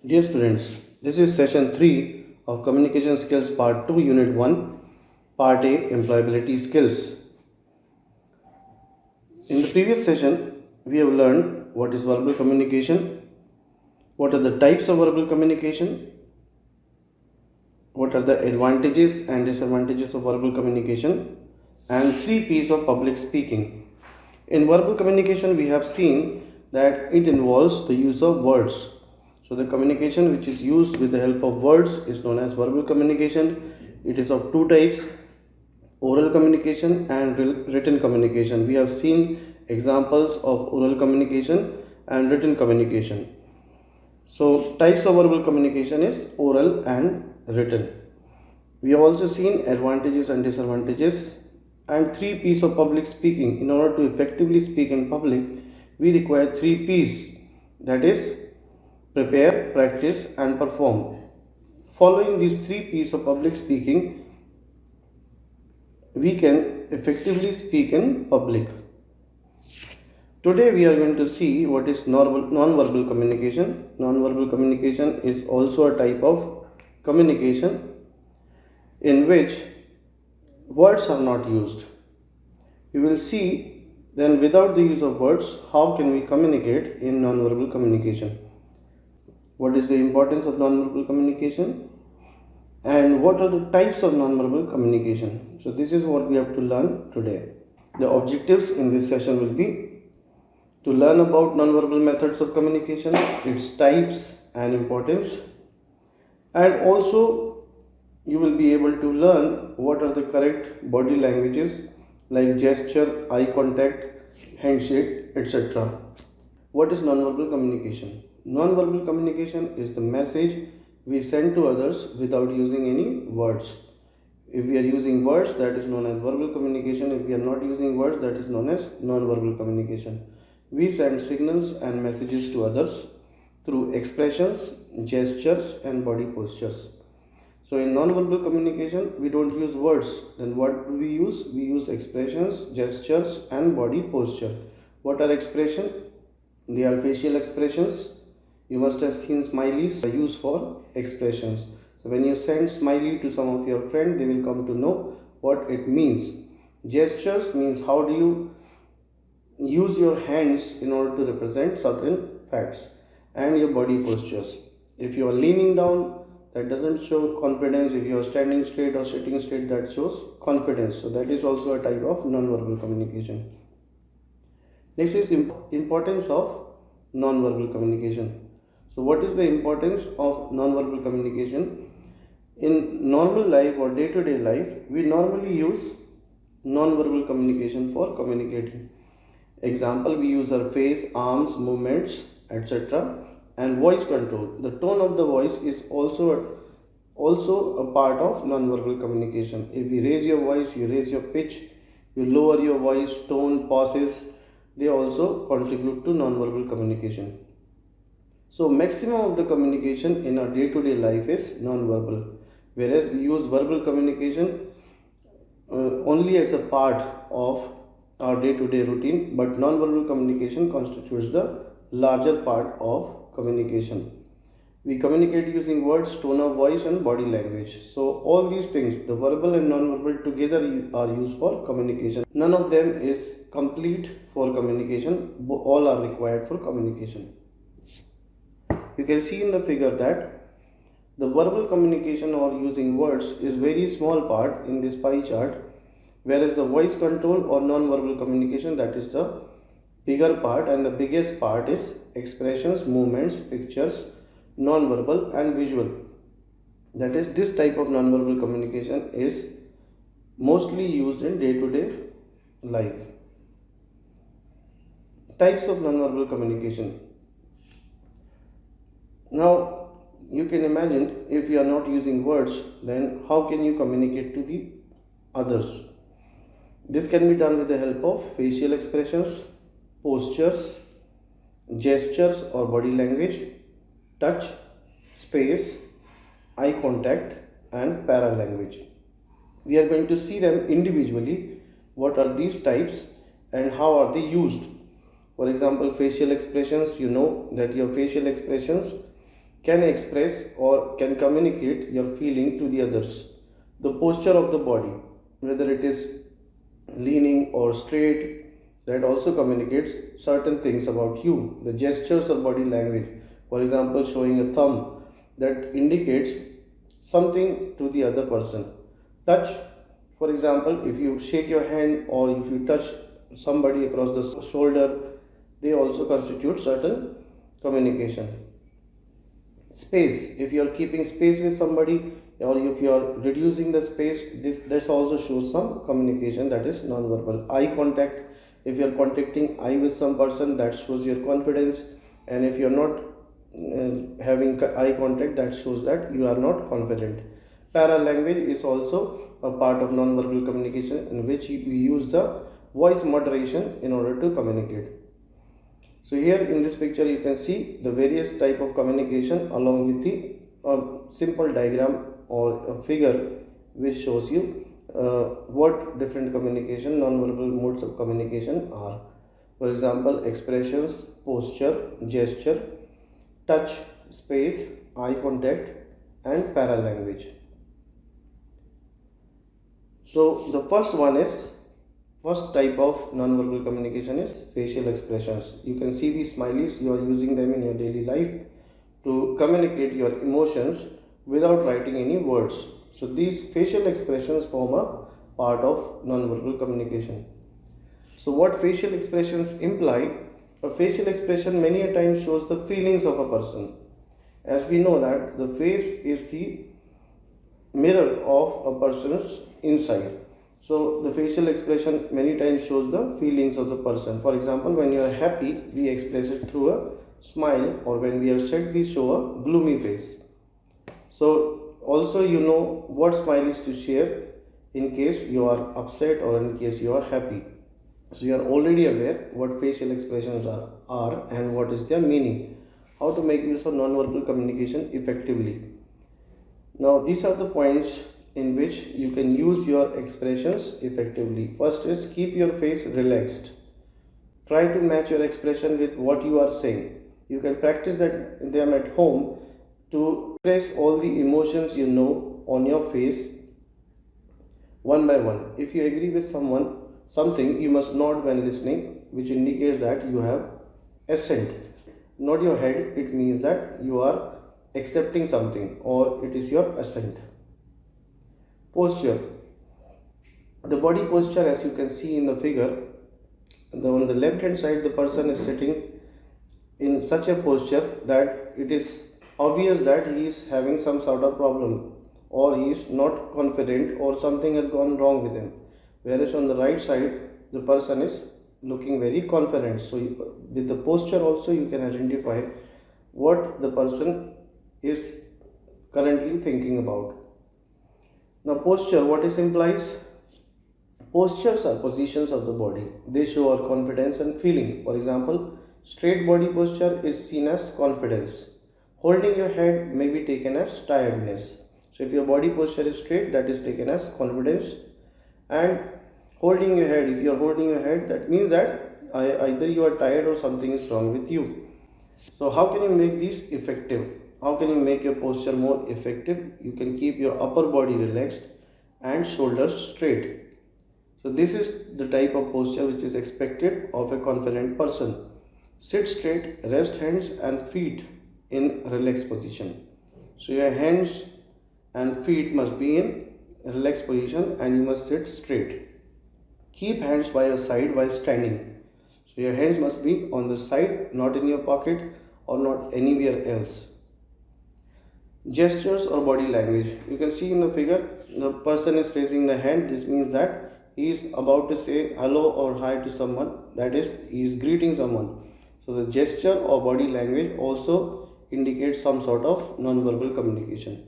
Dear students, this is session 3 of Communication Skills Part 2, Unit 1, Part A, Employability Skills. In the previous session, we have learned what is verbal communication, what are the types of verbal communication, what are the advantages and disadvantages of verbal communication, and 3 P's of public speaking. In verbal communication, we have seen that it involves the use of words. So the communication which is used with the help of words is known as verbal communication. It is of two types: oral communication and written communication. We have seen examples of oral communication and written communication. So types of verbal communication is oral and written. We have also seen advantages and disadvantages and 3 P's of public speaking. In order to effectively speak in public, we require 3 P's, that is prepare, practice and perform. Following these 3 P's of public speaking, we can effectively speak in public. Today we are going to see what is non-verbal communication. Non-verbal communication is also a type of communication in which words are not used. We will see then without the use of words how can we communicate in non-verbal communication. What is the importance of non-verbal communication and what are the types of non-verbal communication. So this is what we have to learn today. The objectives in this session will be to learn about non-verbal methods of communication, its types and importance, and also you will be able to learn what are the correct body languages like gesture, eye contact, handshake, etc. What is non-verbal communication? Non-verbal communication is the message we send to others without using any words. If we are using words, that is known as verbal communication. If we are not using words, that is known as non-verbal communication. We send signals and messages to others through expressions, gestures and body postures. So in non-verbal communication, we don't use words. Then what do we use? We use expressions, gestures and body posture. What are expressions? They are facial expressions. You must have seen smileys are used for expressions. So when you send smiley to some of your friends, they will come to know what it means. Gestures means how do you use your hands in order to represent certain facts, and your body postures. If you are leaning down, that doesn't show confidence. If you are standing straight or sitting straight, that shows confidence. So that is also a type of non-verbal communication. Next is importance of non-verbal communication. So what is the importance of non-verbal communication? In normal life or day-to-day life, we normally use non-verbal communication for communicating. Example, we use our face, arms, movements, etc. and voice control. The tone of the voice is also a part of non-verbal communication. If you raise your voice, you raise your pitch, you lower your voice, tone, pauses, they also contribute to non-verbal communication. So maximum of the communication in our day-to-day life is non-verbal, whereas we use verbal communication only as a part of our day-to-day routine, but non-verbal communication constitutes the larger part of communication. We communicate using words, tone of voice and body language. So all these things, the verbal and non-verbal together are used for communication. None of them is complete for communication, all are required for communication. You can see in the figure that the verbal communication or using words is very small part in this pie chart, whereas the voice control or non-verbal communication, that is the bigger part, and the biggest part is expressions, movements, pictures, non-verbal and visual. That is, this type of non-verbal communication is mostly used in day-to-day life. Types of non-verbal communication. Now you can imagine, if you are not using words, then how can you communicate to the others? This can be done with the help of facial expressions, postures, gestures or body language, touch, space, eye contact and paralanguage. We are going to see them individually. What are these types and how are they used? For example, facial expressions, you know that your facial expressions can express or can communicate your feeling to the others. The posture of the body, whether it is leaning or straight, that also communicates certain things about you. The gestures or body language, for example, showing a thumb, that indicates something to the other person. Touch, for example, if you shake your hand or if you touch somebody across the shoulder, they also constitute certain communication. Space, if you are keeping space with somebody or if you are reducing the space, this also shows some communication, that is non-verbal. Eye contact, if you are contacting eye with some person, that shows your confidence, and if you are not having eye contact, that shows that you are not confident. Para language is also a part of non-verbal communication, in which we use the voice moderation in order to communicate. So here in this picture you can see the various type of communication along with the simple diagram or a figure which shows you what different communication, non-verbal modes of communication are. For example, expressions, posture, gesture, touch, space, eye contact, and paralanguage. So the first type of non-verbal communication is facial expressions. You can see these smileys, you are using them in your daily life to communicate your emotions without writing any words. So these facial expressions form a part of non-verbal communication. So what facial expressions imply? A facial expression many a time shows the feelings of a person. As we know that the face is the mirror of a person's inside. So the facial expression many times shows the feelings of the person. For example, when you are happy, we express it through a smile, or when we are sad, we show a gloomy face. So also you know what smile is to share in case you are upset or in case you are happy. So you are already aware what facial expressions are and what is their meaning. How to make use of non-verbal communication effectively. Now these are the points in which you can use your expressions effectively. First is keep your face relaxed. Try to match your expression with what you are saying. You can practice them at home to express all the emotions you know on your face one by one. If you agree with something, you must nod when listening, which indicates that you have assent. Nod your head, it means that you are accepting something or it is your assent. Posture. The body posture, as you can see in the figure, on the left hand side, the person is sitting in such a posture that it is obvious that he is having some sort of problem, or he is not confident, or something has gone wrong with him. Whereas on the right side, the person is looking very confident. So with the posture also you can identify what the person is currently thinking about. Now posture, what is implies? Postures are positions of the body. They show our confidence and feeling. For example, straight body posture is seen as confidence. Holding your head may be taken as tiredness. So if your body posture is straight, that is taken as confidence. And holding your head, if you are holding your head, that means that either you are tired or something is wrong with you. So how can you make these effective? How can you make your posture more effective? You can keep your upper body relaxed and shoulders straight. So this is the type of posture which is expected of a confident person. Sit straight, rest hands and feet in relaxed position. So your hands and feet must be in relaxed position and you must sit straight. Keep hands by your side while standing. So your hands must be on the side, not in your pocket or not anywhere else. Gestures or body language. You can see in the figure, the person is raising the hand. This means that he is about to say hello or hi to someone. That is, he is greeting someone. So the gesture or body language also indicates some sort of non-verbal communication.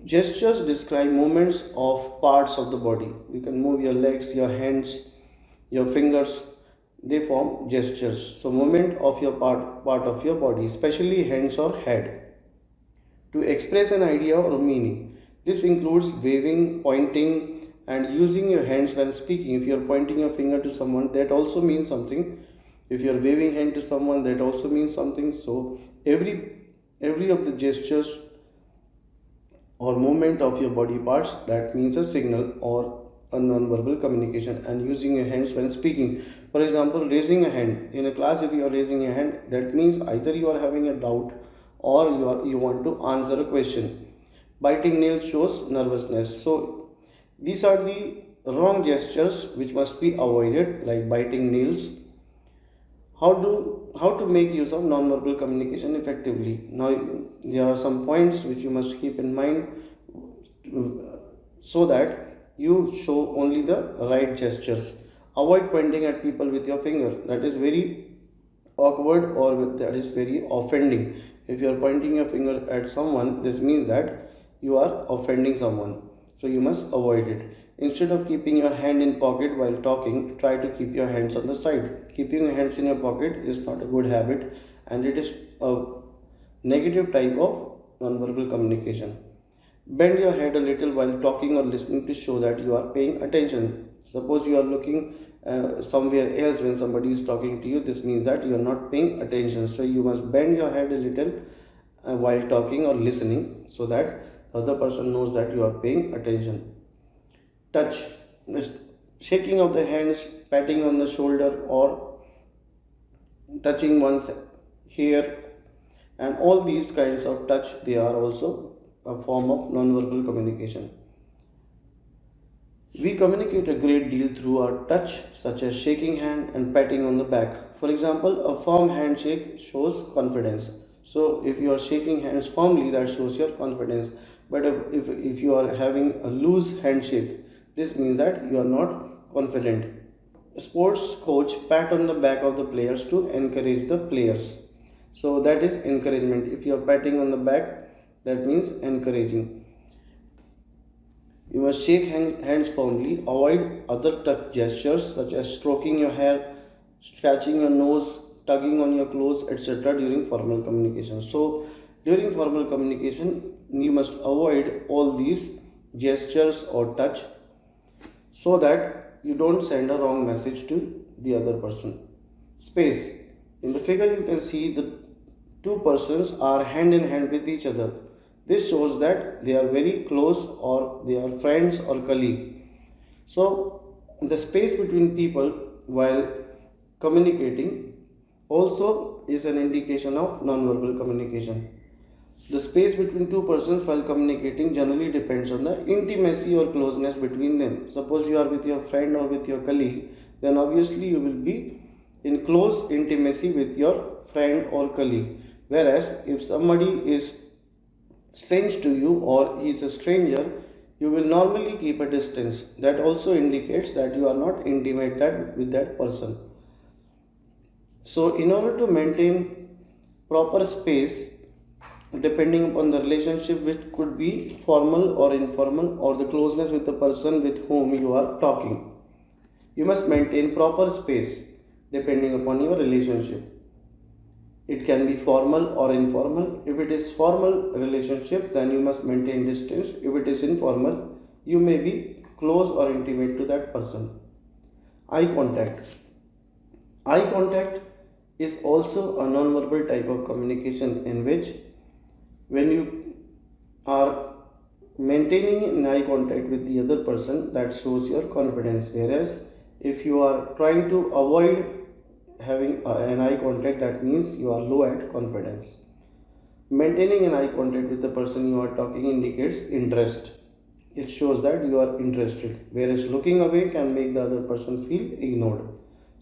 Gestures describe movements of parts of the body. You can move your legs, your hands, your fingers. They form gestures. So movement of your part of your body, especially hands or head, to express an idea or meaning. This includes waving, pointing, and using your hands when speaking. If you are pointing your finger to someone, that also means something. If you are waving hand to someone, that also means something. So every of the gestures or movement of your body parts, that means a signal or a non-verbal communication. And using your hands when speaking, for example, raising a hand in a class, if you are raising a hand, that means either you are having a doubt or you want to answer a question. Biting nails shows nervousness. So these are the wrong gestures which must be avoided, like biting nails. How to make use of non-verbal communication effectively? Now there are some points which you must keep in mind, so that you show only the right gestures. Avoid pointing at people with your finger. That is very awkward, or that is very offending. If you are pointing your finger at someone, this means that you are offending someone, so you must avoid it. Instead of keeping your hand in pocket while talking, try to keep your hands on the side. Keeping your hands in your pocket is not a good habit, and it is a negative type of nonverbal communication. Bend your head a little while talking or listening to show that you are paying attention. Suppose you are looking somewhere else when somebody is talking to you, this means that you are not paying attention. So you must bend your head a little while talking or listening, so that the other person knows that you are paying attention. Touch. This shaking of the hands, patting on the shoulder, or touching one's hair, and all these kinds of touch, they are also a form of non-verbal communication. We communicate a great deal through our touch, such as shaking hand and patting on the back. For example, a firm handshake shows confidence. So, if you are shaking hands firmly, that shows your confidence. But if you are having a loose handshake, this means that you are not confident. A sports coach pat on the back of the players to encourage the players. So, that is encouragement. If you are patting on the back, that means encouraging. You must shake hands firmly. Avoid other touch gestures such as stroking your hair, scratching your nose, tugging on your clothes, etc. during formal communication. So, during formal communication, you must avoid all these gestures or touch, so that you don't send a wrong message to the other person. Space. In the figure, you can see the two persons are hand in hand with each other. This shows that they are very close, or they are friends or colleague. So the space between people while communicating also is an indication of non-verbal communication. The space between two persons while communicating generally depends on the intimacy or closeness between them. Suppose you are with your friend or with your colleague, then obviously you will be in close intimacy with your friend or colleague. Whereas if somebody is strange to you or he is a stranger, you will normally keep a distance. That also indicates that you are not intimate with that person. So, in order to maintain proper space, depending upon the relationship, which could be formal or informal, or the closeness with the person with whom you are talking, you must maintain proper space depending upon your relationship. It can be formal or informal. If it is formal relationship, then you must maintain distance. If it is informal, you may be close or intimate to that person. Eye contact. Eye contact is also a non-verbal type of communication, in which when you are maintaining an eye contact with the other person, that shows your confidence. Whereas if you are trying to avoid having an eye contact, that means you are low at confidence. Maintaining an eye contact with the person you are talking indicates interest. It shows that you are interested, whereas looking away can make the other person feel ignored.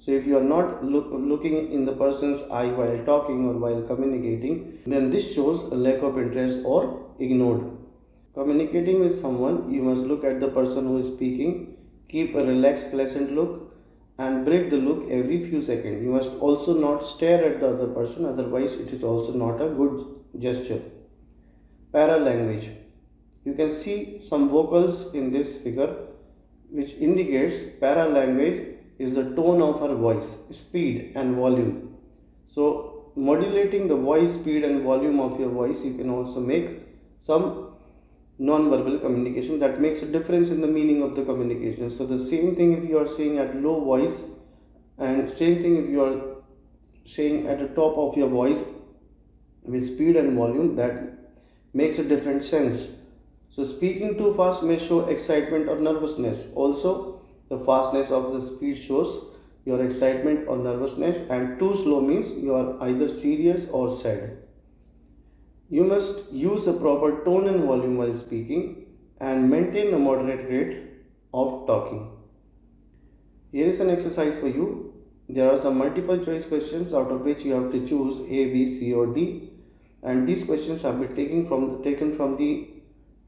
So, if you are not looking in the person's eye while talking or while communicating, then this shows a lack of interest or ignored. Communicating with someone, you must look at the person who is speaking, keep a relaxed, pleasant look, and break the look every few seconds. You must also not stare at the other person, otherwise, it is also not a good gesture. Paralanguage. You can see some vocals in this figure, which indicates paralanguage is the tone of her voice, speed and volume. So, modulating the voice speed and volume of your voice, you can also make some non-verbal communication that makes a difference in the meaning of the communication. So, the same thing if you are saying at low voice, and same thing if you are saying at the top of your voice with speed and volume that makes a different sense. So speaking too fast may show excitement or nervousness. Also, the fastness of the speed shows your excitement or nervousness, and too slow means you are either serious or sad. You must use a proper tone and volume while speaking and maintain a moderate rate of talking. Here is an exercise for you. There are some multiple choice questions out of which you have to choose A, B, C or D, and these questions have been taken from the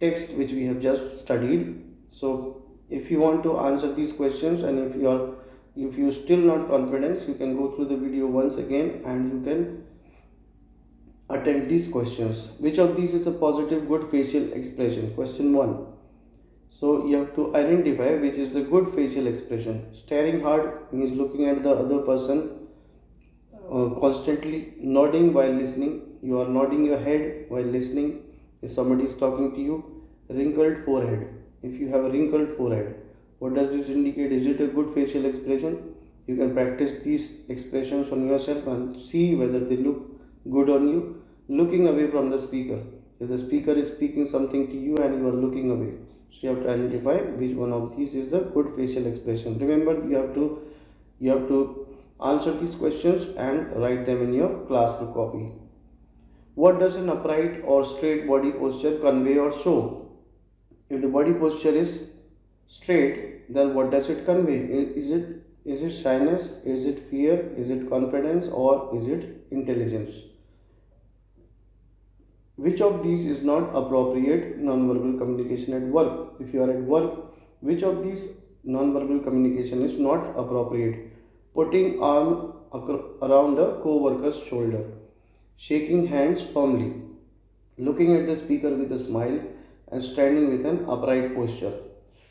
text which we have just studied. So if you want to answer these questions, and if you still not confident, you can go through the video once again and you can attempt these questions. Which of these is a positive good facial expression? Question 1. So you have to identify which is the good facial expression. Staring hard means looking at the other person constantly. Nodding while listening, you are nodding your head while listening if somebody is talking to you. Wrinkled forehead, if you have a wrinkled forehead, what does this indicate? Is it a good facial expression? You can practice these expressions on yourself and see whether they look good on you. Looking away from the speaker, if the speaker is speaking something to you and you are looking away, so you have to identify which one of these is the good facial expression. Remember, you have to answer these questions and write them in your classbook copy. What does an upright or straight body posture convey or show? If the body posture is straight, then what does it convey? Is it shyness? Is it fear? Is it confidence? Or is it intelligence? Which of these is not appropriate non-verbal communication at work? If you are at work, which of these non-verbal communication is not appropriate? Putting arm around a co-worker's shoulder, shaking hands firmly, looking at the speaker with a smile, and standing with an upright posture.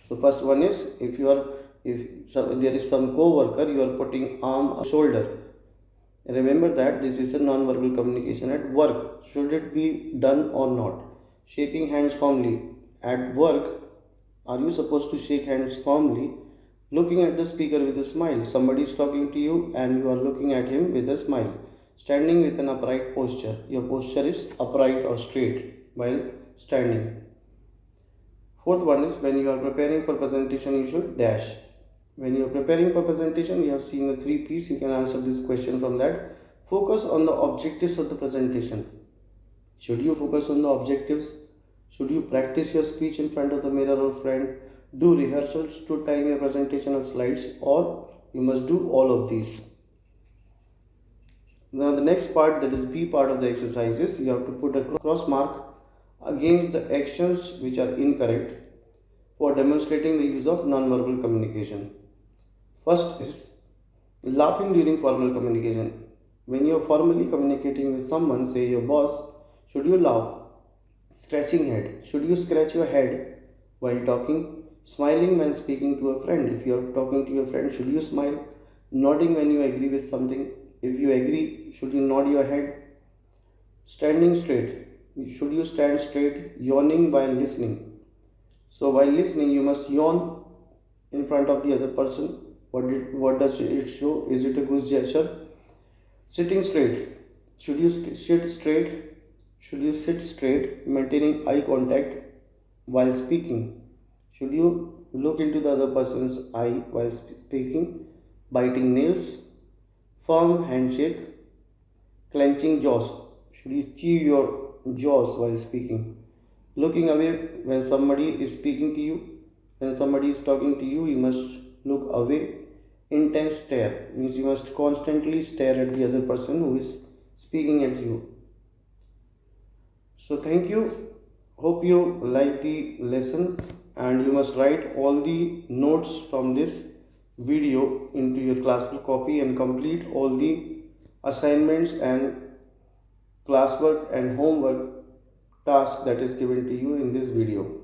So first one is, if there is some co-worker, you are putting arm on shoulder. Remember that this is a non-verbal communication at work. Should it be done or not? Shaking hands firmly. At work, are you supposed to shake hands firmly? Looking at the speaker with a smile. Somebody is talking to you and you are looking at him with a smile. Standing with an upright posture. Your posture is upright or straight while standing. Fourth one is, when you are preparing for presentation, you should dash. When you are preparing for presentation, you have seen the 3 P's. You can answer this question from that. Focus on the objectives of the presentation. Should you focus on the objectives? Should you practice your speech in front of the mirror or friend? Do rehearsals to time your presentation of slides, or you must do all of these. Now the next part, that is B part of the exercises, you have to put a cross mark against the actions which are incorrect for demonstrating the use of non-verbal communication. First is laughing during formal communication. When you are formally communicating with someone, say your boss, should you laugh? Stretching head, should you scratch your head while talking? Smiling when speaking to a friend, if you are talking to your friend, should you smile? Nodding when you agree with something, if you agree, should you nod your head? Standing straight, should you stand straight? Yawning while listening, so while listening you must yawn in front of the other person. What does it show? Is it a good gesture? Sitting straight, should you sit straight? Should you sit straight, maintaining eye contact while speaking? Should you look into the other person's eye while speaking? Biting nails, firm handshake, clenching jaws, should you chew your jaws while speaking? Looking away when somebody is speaking to you. When somebody is talking to you, you must look away. Intense stare means you must constantly stare at the other person who is speaking at you. So thank you. Hope you like the lesson, and you must write all the notes from this video into your classbook copy and complete all the assignments and classwork and homework task that is given to you in this video.